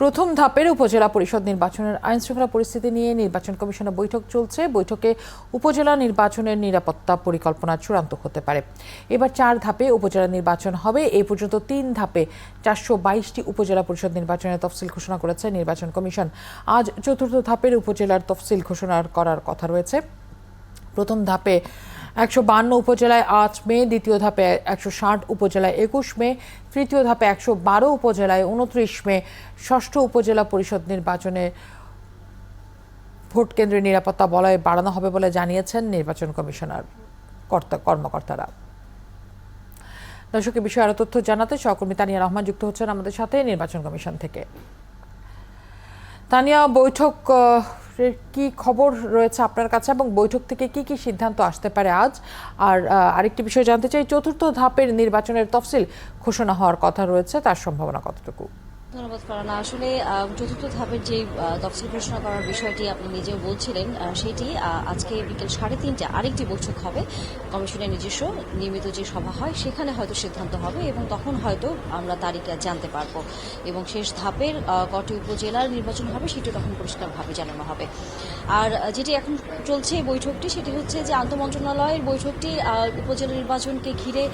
প্রথম ধাপের উপজেলা পরিষদ নির্বাচনের আইনশৃঙ্খলা পরিস্থিতি নিয়ে নির্বাচন কমিশনের বৈঠক চলছে। বৈঠকে উপজেলা নির্বাচনের নিরাপত্তা পরিকল্পনা চূড়ান্ত হতে পারে। এবার 4 ধাপে উপজেলা নির্বাচন হবে। এই পর্যন্ত 3 ধাপে 422টি উপজেলা পরিষদ নির্বাচনের তফসিল ঘোষণা করেছে নির্বাচন কমিশন। আজ চতুর্থ ধাপের উপজেলার তফসিল ঘোষণা করার কথা রয়েছে। প্রথম ধাপে 152 উপজেলায় 8 মে, দ্বিতীয় ধাপে 160 উপজেলায় 21 মে, তৃতীয় ধাপে 112 উপজেলায় 29 মে। ষষ্ঠ উপজেলা পরিষদ নির্বাচনে ভোট কেন্দ্রের নিরাপত্তা বলয় বাড়ানো হবে বলে জানিয়েছেন নির্বাচন কমিশনার কর্মকর্তারা। দর্শক, এই বিষয়ে আরো তথ্য জানাতে সহকর্মী তানিয়া রহমান যুক্ত হচ্ছেন আমাদের সাথে নির্বাচন কমিশন থেকে। তানিয়া, বৈঠক কি খবর রয়েছে আপনার কাছে এবং বৈঠক থেকে কি কি সিদ্ধান্ত আসতে পারে আজ? আর আরেকটি বিষয় জানতে চাই, চতুর্থ ধাপের নির্বাচনের তফসিল ঘোষণা হওয়ার কথা রয়েছে, তার সম্ভাবনা কতটুকু? ধন্যবাদ ফারহানা। আসলে চতুর্থ ধাপের যে তফসিল ঘোষণা করার বিষয়টি আপনি নিজেও বলছিলেন, সেটি আজকে বিকেল 3:30 আরেকটি বৈঠক হবে। কমিশনের নিজস্ব নিয়মিত যে সভা হয় সেখানে হয়তো সিদ্ধান্ত হবে এবং তখন হয়তো আমরা তারিখ জানতে পারবো এবং শেষ ধাপের কটি উপজেলার নির্বাচন হবে সেটি তখন পরিষ্কারভাবে জানানো হবে। আর যেটি এখন চলছে এই বৈঠকটি, সেটি হচ্ছে যে আন্তঃমন্ত্রণালয়ের বৈঠকটি উপজেলা নির্বাচনকে ঘিরে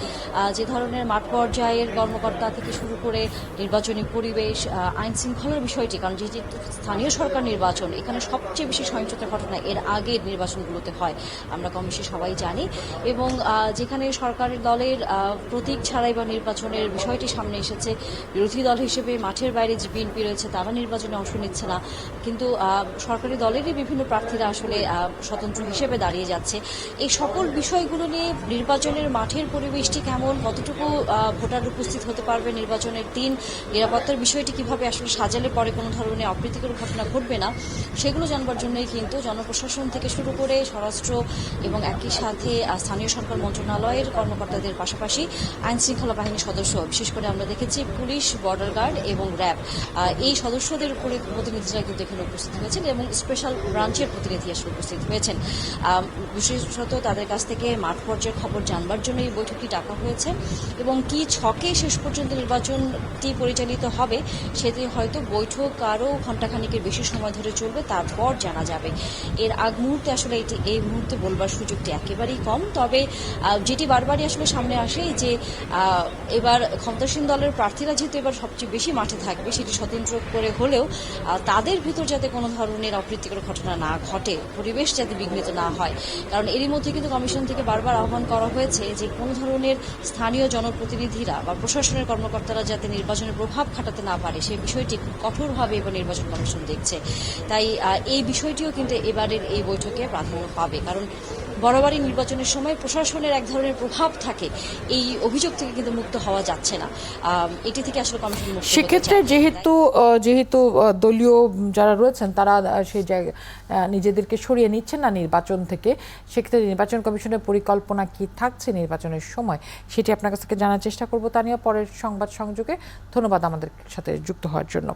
যে ধরনের মাঠ পর্যায়ের কর্মকর্তা থেকে শুরু করে নির্বাচনী পরিবেশ, আইন শৃঙ্খলার বিষয়টি, কারণ যে স্থানীয় সরকার নির্বাচন, এখানে সবচেয়ে বেশি সহিংসতার ঘটনা এর আগের নির্বাচনগুলোতে হয়, আমরা কম বেশি সবাই জানি। এবং যেখানে সরকারের দলের প্রতীক ছাড়াই বা নির্বাচনের বিষয়টি সামনে এসেছে, বিরোধী দল হিসেবে মাঠের বাইরে যে বিএনপি রয়েছে তারা নির্বাচনে অংশ নিচ্ছে না, কিন্তু সরকারি দলেরই বিভিন্ন প্রার্থীরা আসলে স্বতন্ত্র হিসেবে দাঁড়িয়ে যাচ্ছে। এই সকল বিষয়গুলো নিয়ে নির্বাচনের মাঠের পরিবেশটি কেমন, কতটুকু ভোটার উপস্থিত হতে পারবে নির্বাচনের দিন, নিরাপত্তার বিষয়টি কিভাবে আসলে সাজালে পরে কোনো ধরনের অপ্রীতিকর ঘটনা ঘটবে না, সেগুলো জানবার জন্যই কিন্তু জনপ্রশাসন থেকে শুরু করে স্বরাষ্ট্র এবং একই সাথে স্থানীয় সরকার মন্ত্রণালয়ের কর্মকর্তাদের পাশাপাশি আইন শৃঙ্খলা বাহিনীর সদস্য, বিশেষ করে আমরা দেখেছি পুলিশ, বর্ডার গার্ড এবং র্যাব, এই সদস্যদের উপরে প্রতিনিধিরা কিন্তু এখানে উপস্থিত হয়েছেন এবং স্পেশাল ব্রাঞ্চের প্রতিনিধি আসলে উপস্থিত হয়েছেন। বিশেষত তাদের কাছ থেকে মাঠ পর্যায়ের খবর জানবার জন্য এই বৈঠকটি ডাকা হয়েছে এবং কি ছকে শেষ পর্যন্ত নির্বাচনটি পরিচালিত হবে সেটি হয়তো বৈঠক আরও ঘণ্টাখানিকের বেশি সময় ধরে চলবে, তারপর জানা যাবে। এর আগ মুহূর্তে আসলে এই মুহূর্তে বলবার সুযোগটি একেবারেই কম। তবে যেটি বারবারই আসলে সামনে আসে যে এবার ক্ষমতাসীন দলের প্রার্থীরা যেহেতু এবার সবচেয়ে বেশি মাঠে থাকবে, সেটি স্বতন্ত্র করে হলেও তাদের ভিতর যাতে কোনো ধরনের অপ্রীতিকর ঘটনা না ঘটে, পরিবেশ যাতে বিঘ্নিত না হয়, কারণ এরই মধ্যে কিন্তু কমিশন থেকে বারবার আহ্বান করা হয়েছে যে কোনো ধরনের স্থানীয় জনপ্রতিনিধিরা বা প্রশাসনের কর্মকর্তারা যাতে নির্বাচনের প্রভাব খাটাতে না পারে সেই বিষয়টি খুব কঠোরভাবে এবার নির্বাচন কমিশন দেখছে। তাই এই বিষয়টিও কিন্তু এবারের এই বৈঠকে প্রাধান্য পাবে, কারণ বরাবরই নির্বাচনের সময় প্রশাসনের এক ধরনের প্রভাব থাকে, এই অভিযোগ থেকে কিন্তু মুক্ত হওয়া যাচ্ছে না। এটি থেকে আসলে কমিশন মুক্ত। সেক্ষেত্রে যেহেতু দলীয় যারা রয়েছেন তারা সেই জায়গায় নিজেদেরকে সরিয়ে নিচ্ছেন না নির্বাচন থেকে, সেক্ষেত্রে নির্বাচন কমিশনের পরিকল্পনা কি থাকছে নির্বাচনের সময়, সেটি আপনার কাছ থেকে জানার চেষ্টা করব তানিয়া পরের সংবাদ সংযোগে। ধন্যবাদ আমাদের সাথে যুক্ত হওয়ার জন্য।